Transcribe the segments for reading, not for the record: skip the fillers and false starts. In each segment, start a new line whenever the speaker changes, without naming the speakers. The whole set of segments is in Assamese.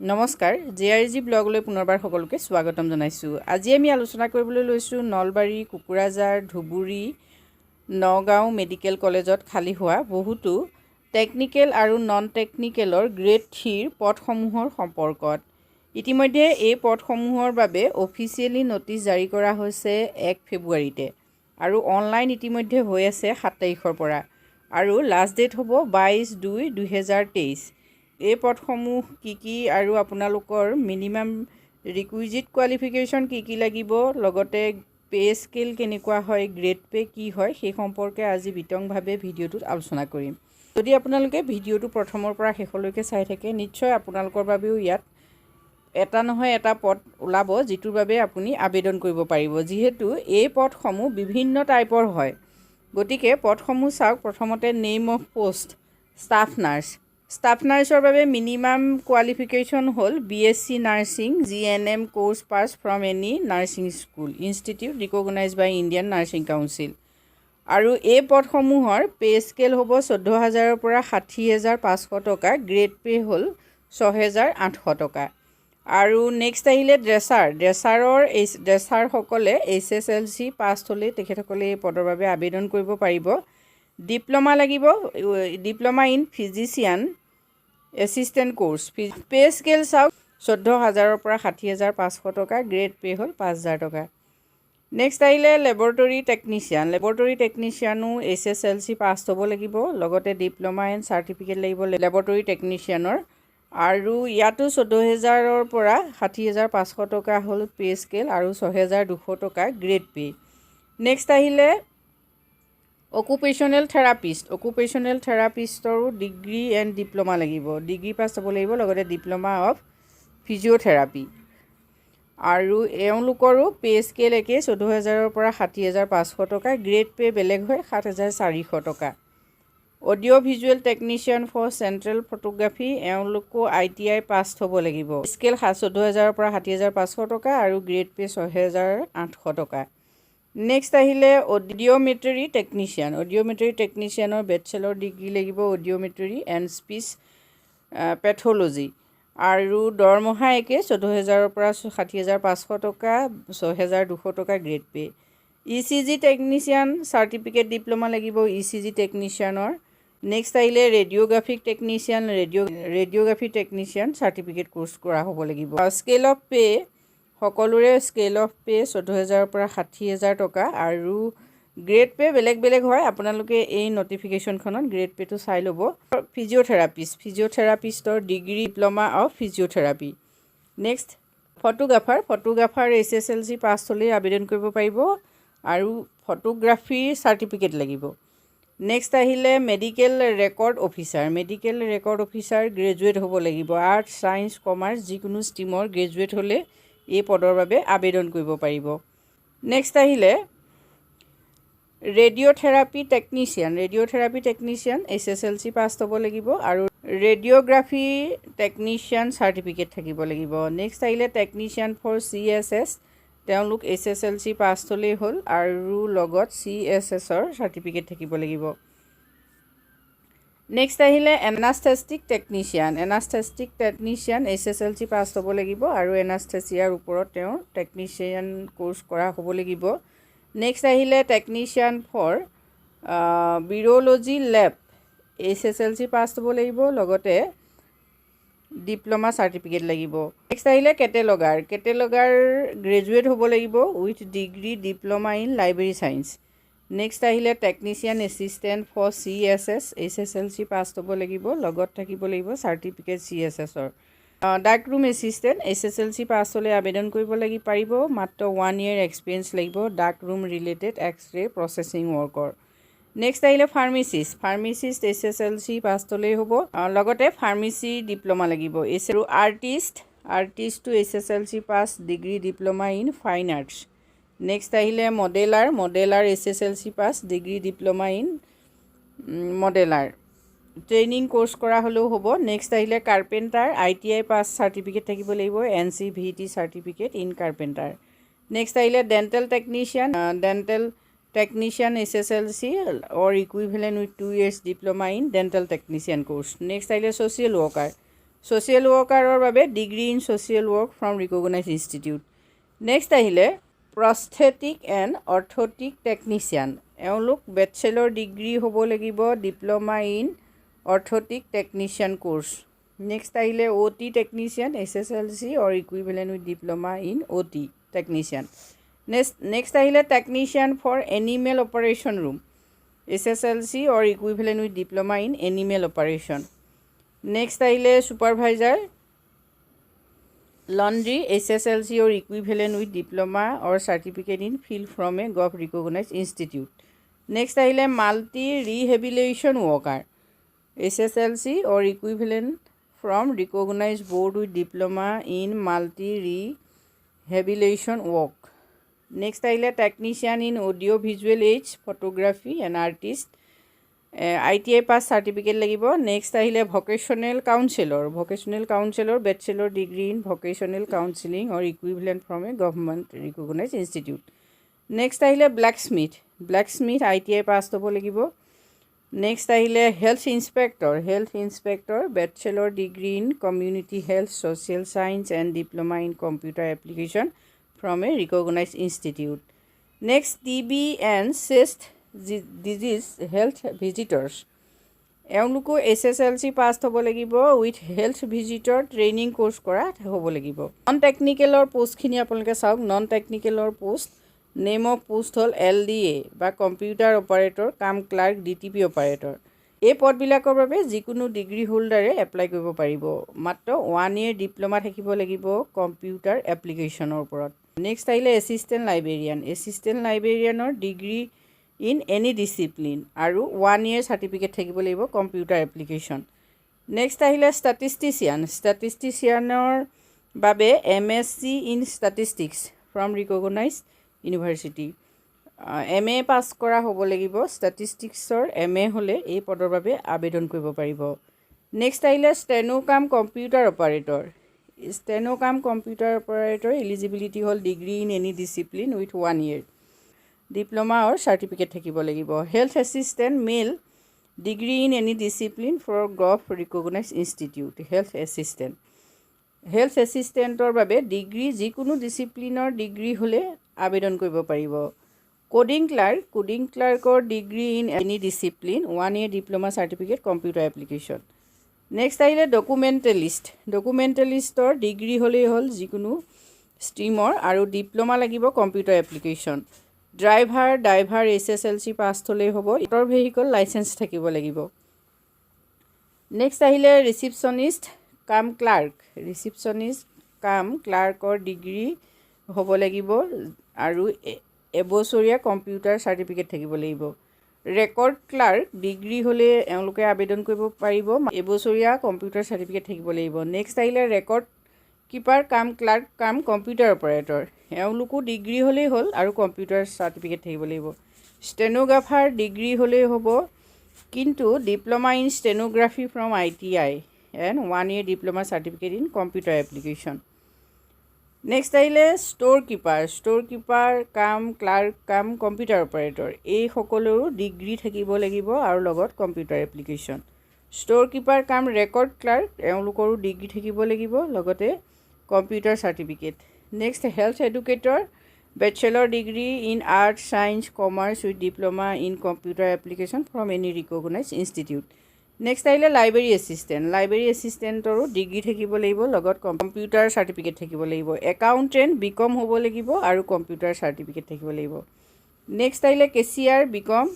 নমস্কাৰ জেআৰজি ব্লগলৈ পুনৰবাৰ সকলোকে স্বাগতম জনাইছোঁ। আজি আমি আলোচনা কৰিবলৈ লৈছোঁ নলবাৰী, কুকুৰাঝাৰ, ধুবুৰী, নগাঁও মেডিকেল কলেজত খালী হোৱা বহুতো টেকনিকেল আৰু নন টেকনিকেলৰ গ্ৰেড 3ৰ পদসমূহৰ সম্পৰ্কত। ইতিমধ্যে এই পদসমূহৰ বাবে অফিচিয়েলি নটিচ জাৰি কৰা হৈছে 1 ফেব্ৰুৱাৰীতে আৰু অনলাইন ইতিমধ্যে হৈ আছে 7 তাৰিখৰ পৰা আৰু লাষ্ট ডেট হ'ব 22/2/2023। এই পদসমূহ কি আৰু আপোনালোকৰ মিনিমাম ৰিকুইজিট কোৱালিফিকেশ্যন কি লাগিব, লগতে পে স্কেল কেনেকুৱা হয়, গ্ৰেড পে কি হয়, সেই সম্পৰ্কে আজি বিতংভাৱে ভিডিঅ'টোত আলোচনা কৰিম। যদি আপোনালোকে ভিডিঅ'টো প্ৰথমৰ পৰা শেষলৈকে চাই থাকে, নিশ্চয় আপোনালোকৰ বাবেও ইয়াত এটা নহয় এটা পদ ওলাব যিটোৰ বাবে আপুনি আবেদন কৰিব পাৰিব, যিহেতু এই পদসমূহ বিভিন্ন টাইপৰ হয়। গতিকে পদসমূহ চাওক। প্ৰথমতে নেম অফ পোষ্ট ষ্টাফ নাৰ্ছৰ বাবে মিনিমাম কোৱালিফিকেশ্যন হ'ল BSc nursing GNM course pass from any nursing school institute recognise by Indian nursing council. আৰু এই পদসমূহৰ পে স্কেল হ'ব 14,000ৰ পৰা 60,500 টকা, গ্ৰেড পে হ'ল 6,800 টকা। আৰু নেক্সট আহিলে ড্ৰেছাৰসকলে HSLC পাছ হ'লে তেখেতসকলে এই পদৰ বাবে আবেদন কৰিব পাৰিব। ডিপ্ল'মা লাগিব, diploma in physician assistant course. Pay scale চাওক, 14,000ৰ পৰা 60,500 টকা, গ্ৰেড পে হ'ল 5,000 টকা। নেক্সট আহিলে লেবৰেটৰী টেকনিচিয়ানো HSLC পাছ হ'ব লাগিব, লগতে ডিপ্ল'মা এণ্ড চাৰ্টিফিকেট লাগিব লেবৰেটৰী টেকনিচিয়ানৰ। আৰু ইয়াতো 14,000ৰ পৰা 60,500 টকা হ'ল পে স্কেল আৰু 6,200 টকা গ্ৰেড পে। নেক্সট আহিলে অকুপেশ্যনেল থেৰাপিষ্টৰো ডিগ্ৰী এণ্ড ডিপ্ল'মা লাগিব, ডিগ্ৰী পাছ হ'ব লাগিব, লগতে ডিপ্ল'মা অফ ফিজিঅ'থেৰাপি। আৰু এওঁলোকৰো পে স্কেল একেই, 14,000ৰ পৰা 60,500 টকা, গ্ৰেড পে বেলেগ হয় 7,400 টকা। Audio' visual technician for central photography, এওঁলোকো ITI পাছ হ'ব লাগিব, স্কেল 14,000ৰ পৰা 60,500 টকা আৰু গ্ৰেড পে 6,800 টকা। নেক্সট আহিলে অডিঅ'মেট্ৰি টেকনিচিয়ানৰ বেচেলৰ ডিগ্ৰী লাগিব, অডিঅ'মেট্ৰি এণ্ড স্পীচ পেথলজি। আৰু দৰমহা একে, 14,000ৰ পৰা 60,500 টকা, 6,200 টকা grade pay. ECG technician certificate diploma লাগিব ECG টেকনিচিয়ানৰ। নেক্সট আহিলে ৰেডিঅ'গ্ৰাফি টেকনিচিয়ান চাৰ্টিফিকেট কোৰ্চ কৰা হ'ব লাগিব। স্কেল অফ পে, সকলোৰে স্কেল অফ পে 14,000ৰ পৰা 60,000 টকা আৰু গ্ৰেড পে বেলেগ হয়। আপোনালোকে এই নটিফিকেশ্যনখনত গ্ৰেড পেটো চাই ল'ব। ফিজিঅ'থেৰাপিষ্টৰ degree diploma of physiotherapy. Next photographer HSLC pass হ'লেই আবেদন কৰিব পাৰিব আৰু ফটোগ্ৰাফী চাৰ্টিফিকেট লাগিব। নেক্সট আহিলে মেডিকেল ৰেকৰ্ড অফিচাৰ গ্ৰেজুৱেট হ'ব লাগিব, আৰ্টছ, ছায়েন্স, কমাৰ্চ যিকোনো ষ্ট্ৰীমৰ গ্ৰেজুৱেট হ'লে এই পদৰ বাবে আবেদন কৰিব পাৰিব। নেক্সট আহিলে ৰেডিঅ'থেৰাপি টেকনিচিয়ান HSLC পাছ হ'ব লাগিব আৰু ৰেডিঅ'গ্ৰাফি টেকনিচিয়ান চাৰ্টিফিকেট থাকিব লাগিব। নেক্সট আহিলে টেকনিচিয়ান ফৰ CSS, তেওঁলোক HSLC পাছ হ'লেই হ'ল আৰু লগত CSSৰ চাৰ্টিফিকেট থাকিব লাগিব। নেক্সট আহিলে এনাস্থেষ্টিক টেকনিচিয়ান HSLC পাছ হ'ব লাগিব আৰু এনাস্থেচিয়াৰ ওপৰত তেওঁ টেকনিচিয়ান কোৰ্চ কৰা হ'ব লাগিব। নেক্সট আহিলে technician for বিৰলজি lab, HSLC pass হ'ব লাগিব, লগতে ডিপ্ল'মা চাৰ্টিফিকেট লাগিব। নেক্সট আহিলে কেটেলগাৰ গ্ৰেজুৱেট হ'ব লাগিব with degree diploma in library science. Next আহিলে technician assistant for CSS, HSLC pass হ'ব লাগিব, লগত থাকিব লাগিব চাৰ্টিফিকেট CSSৰ। Dark room assistant HSLC pass হ'লে আবেদন কৰিব পাৰিব, মাত্ৰ 1 year এক্সপিৰিয়েঞ্চ লাগিব dark room related x-ray processing ৱৰ্কৰ। নেক্সট আহিলে ফাৰ্মাচিষ্ট HSLC পাছ হ'লেই হ'ব, লগতে ফাৰ্মাচী ডিপ্ল'মা লাগিব। আৰু আৰ্টিষ্টটো HSLC pass, degree diploma in fine arts. Next আহিলে modeller HSLC pass, degree diploma in modeller, training course কৰা হ'লেও হ'ব। নেক্সট আহিলে কাৰ্পেণ্টাৰ, ITI পাছ চাৰ্টিফিকেট থাকিব লাগিব, NCVT certificate in carpenter. Next আহিলে dental technician HSLC or equivalent with 2 years diploma in dental technician course. Next আহিলে social worker ছ'চিয়েল ৱৰ্কাৰৰ বাবে degree in social work from recognise institute. Next আহিলে প্ৰস্থেটিক এণ্ড অৰ্থটিক টেকনিচিয়ান। এওঁলোক বেচেলৰ ডিগ্ৰী হ'ব লাগিব diploma in orthotic technician course. Next আহিলে OT technician SSLC or equivalent with diploma in OT technician. Next আহিলে technician for animal operation room SSLC or equivalent with diploma in animal operation. Next আহিলে supervisor laundry SSLC or equivalent with diploma or certificate in field from a gov recognise institute. Next আহিলে multi rehabilitation worker SSLC or equivalent from recognise board with diploma in multi rehabilitation work. Next আহিলে technician in audio' visual aids photography and artist ITI pass certificate লাগিব। নেক্সট আহিলে vocational counsellor bachelor degree in vocational counselling or equivalent from a government recognise institute. Next আহিলে ব্লেকস্মিথ ITI পাছ হ'ব লাগিব। নেক্সট আহিলে health inspector bachelor degree in community health social science and diploma in computer application from a recognise institute. Next TB and chest disease health visitors. এওঁলোকো SSLC পাছ হ'ব লাগিব with health visitor training course কৰা হ'ব লাগিব। নন টেকনিকেলৰ পোষ্টখিনি আপোনালোকে চাওক। নন টেকনিকেলৰ পোষ্ট নেম অফ পোষ্ট হ'ল LDA বা computer operator cum clerk DTP operator. এই পদবিলাকৰ বাবে যিকোনো ডিগ্ৰী হোল্ডাৰে এপ্লাই কৰিব পাৰিব। মাত্ৰ 1 year ডিপ্ল'মা থাকিব লাগিব কম্পিউটাৰ এপ্লিকেশ্যনৰ ওপৰত। নেক্সট আহিলে এছিষ্টেণ্ট লাইব্ৰেৰিয়ানৰ ডিগ্ৰী ইন এনি ডিচিপ্লিন আৰু 1 year চাৰ্টিফিকেট থাকিব লাগিব কম্পিউটাৰ এপ্লিকেশ্যন। নেক্সট আহিলে ষ্টেটিষ্টিচিয়ানৰ বাবে MSc in statistics from recognise university. MA পাছ কৰা হ'ব লাগিব। ষ্টেটিষ্টিক্সৰ MA হ'লে এই পদৰ বাবে আবেদন কৰিব পাৰিব। নেক্সট আহিলে steno cum computer operator eligibility হ'ল degree in any discipline with 1 year diploma or certificate থাকিব লাগিব। Health assistant male degree in any discipline for gov recognise institute. Health এছিষ্টেণ্টৰ বাবে ডিগ্ৰী যিকোনো ডিচিপ্লিনৰ ডিগ্ৰী হ'লে আবেদন কৰিব পাৰিব। কোডিং ক্লাৰ্কৰ degree in any discipline 1 year diploma certificate computer application. Next আহিলে ডকুমেণ্টেলিষ্টৰ ডিগ্ৰী হ'লেই হ'ল যিকোনো ষ্ট্ৰীমৰ আৰু ডিপ্ল'মা লাগিব কম্পিউটাৰ এপ্লিকেশ্যন। ড্ৰাইভাৰ SSLC পাছ হ'লেই হ'ব। মটৰ ভেহিকল লাইচেঞ্চ থাকিব লাগিব। নেক্সট আহিলে ৰিচিপশ্যনিষ্ট কাম ক্লাৰ্কৰ ডিগ্ৰী হ'ব লাগিব আৰু এবছৰীয়া কম্পিউটাৰ চাৰ্টিফিকেট থাকিব লাগিব। ৰেকৰ্ড ক্লাৰ্ক ডিগ্ৰী হ'লে এওঁলোকে আবেদন কৰিব পাৰিব। এবছৰীয়া কম্পিউটাৰ চাৰ্টিফিকেট থাকিব লাগিব। নেক্সট আহিলে record keeper clerk computer operator. এওঁলোকো ডিগ্ৰী হ'লেই হ'ল আৰু কম্পিউটাৰ চাৰ্টিফিকেট থাকিব লাগিব। ষ্টেনোগ্ৰাফাৰ ডিগ্ৰী হ'লেই হ'ব কিন্তু diploma in stenography from ITI and 1 year diploma certificate in computer application. Next আহিলে store keeper clerk computer operator. এই সকলোৰো ডিগ্ৰী থাকিব লাগিব আৰু লগত computer application. Store keeper record clerk এওঁলোকৰো ডিগ্ৰী থাকিব লাগিব লগতে computer certificate. Next health educator bachelor degree in arts science commerce with diploma in computer application from any recognise institute. Next আহিলে লাইব্ৰেৰী এছিষ্টেণ্টৰো ডিগ্ৰী থাকিব লাগিব লগত কম্পিউটাৰ চাৰ্টিফিকেট থাকিব লাগিব। একাউণ্টেণ্ট BCom হ'ব লাগিব আৰু কম্পিউটাৰ চাৰ্টিফিকেট থাকিব লাগিব। নেক্সট আহিলে cashier BCom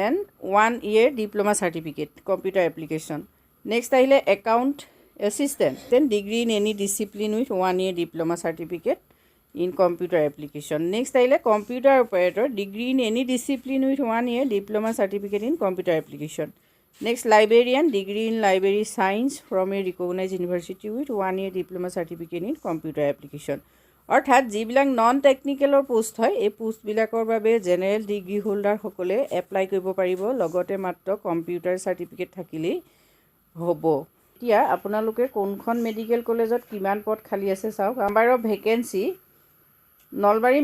and 1 year diploma certificate computer application. Next আহিলে account assistant degree in any discipline with 1 year diploma certificate in computer application. Next আহিলে computer operator degree in any discipline with 1 year diploma certificate in computer application. Next librarian degree in library science from a recognise university with 1 year diploma certificate in computer application. অৰ্থাৎ যিবিলাক নন টেকনিকেলৰ পোষ্ট হয় এই পোষ্টবিলাকৰ বাবে জেনেৰেল ডিগ্ৰী হোল্ডাৰসকলে এপ্লাই কৰিব পাৰিব লগতে মাত্ৰ কম্পিউটাৰ চাৰ্টিফিকেট থাকিলেই হ'ব। এতিয়া আপোনালোকে কোনখন মেডিকেল কলেজত কিমান পদ খালী আছে চাওক। Number of vacancy Nalbari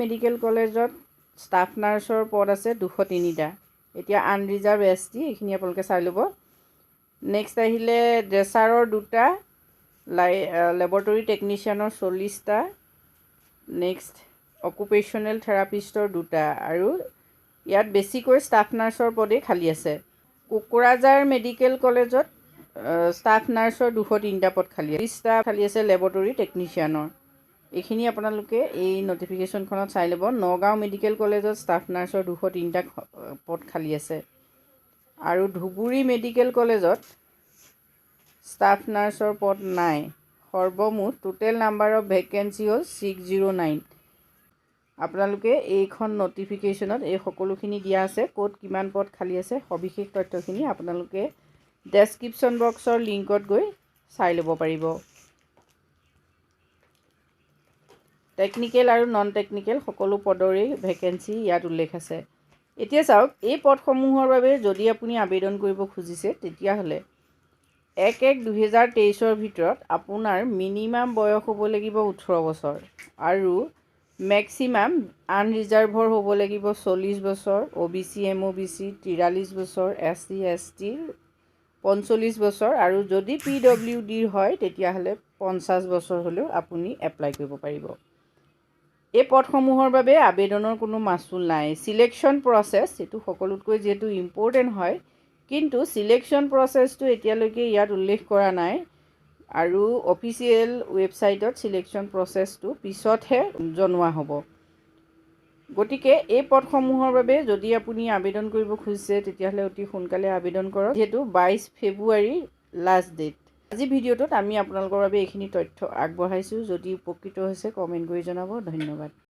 medical কলেজত ষ্টাফ নাৰ্ছৰ পদ আছে 203টা। এতিয়া আনৰিজাৰ্ভ ST এইখিনি আপোনালোকে চাই ল'ব। নেক্সট আহিলে ড্ৰেচাৰৰ 2টা, লেবৰেটৰী টেকনিচিয়ানৰ 40টা, নেক্সট অকুপেশ্যনেল থেৰাপিষ্টৰ 2টা, আৰু ইয়াত বেছিকৈ ষ্টাফ নাৰ্ছৰ পদেই খালী আছে। কোকৰাঝাৰ মেডিকেল কলেজত ষ্টাফ নাৰ্ছৰ 203টা পদ খালী আছে, 30টা খালী আছে লেবৰেটৰী টেকনিচিয়ানৰ। এইখিনি আপোনালোকে এই নটিফিকেশ্যনখনত চাই ল'ব। নগাঁও মেডিকেল কলেজত ষ্টাফ নাৰ্ছৰ 203টা পদ খালী আছে, আৰু ধুবুৰী মেডিকেল কলেজত ষ্টাফ নাৰ্ছৰ পদ নাই। সৰ্বমুঠ টোটেল নাম্বাৰ অফ ভেকেঞ্চি হ'ল 609। আপোনালোকে এইখন নটিফিকেশ্যনত এই সকলোখিনি দিয়া আছে, ক'ত কিমান পদ খালী আছে, সবিশেষ তথ্যখিনি আপোনালোকে ডেছক্ৰিপশ্যন বক্সৰ লিংকত গৈ চাই ল'ব পাৰিব। টেকনিকেল আৰু নন টেকনিকেল সকলো পদৰেই ভেকেঞ্চি ইয়াত উল্লেখ আছে। এতিয়া চাওক, এই পদসমূহৰ বাবে যদি আপুনি আবেদন কৰিব খুজিছে, তেতিয়াহ'লে 1/1/2023 ভিতৰত আপোনাৰ মিনিমাম বয়স হ'ব লাগিব 18 বছৰ, আৰু মেক্সিমাম আনৰিজাৰ্ভৰ হ'ব লাগিব 40 বছৰ, OBC MOBC 43 বছৰ, SC ST 45 বছৰ, আৰু যদি PWDৰ হয় তেতিয়াহ'লে 50 বছৰ হ'লেও আপুনি এপ্লাই কৰিব পাৰিব। এই পদসমূহৰ বাবে আবেদনৰ কোনো মাচুল নাই। চিলেকশ্যন প্ৰচেছ এইটো সকলোতকৈ যিহেতু ইম্পৰ্টেণ্ট হয়, কিন্তু চিলেকশ্যন প্ৰচেছটো এতিয়ালৈকে ইয়াত উল্লেখ কৰা নাই, আৰু অফিচিয়েল ৱেবছাইটত চিলেকশ্যন প্ৰচেছটো পিছতহে জনোৱা হ'ব। গতিকে এই পদসমূহৰ বাবে যদি আপুনি আবেদন কৰিব খুজিছে, তেতিয়াহ'লে অতি সোনকালে আবেদন কৰক, যিহেতু 22 ফেব্ৰুৱাৰী লাষ্ট ডেট। আজি ভিডিঅ'টোত আমি আপোনালোকৰ বাবে এইখিনি তথ্য আগবঢ়াইছোঁ। যদি উপকৃত হৈছে কমেণ্ট কৰি জনাব। ধন্যবাদ।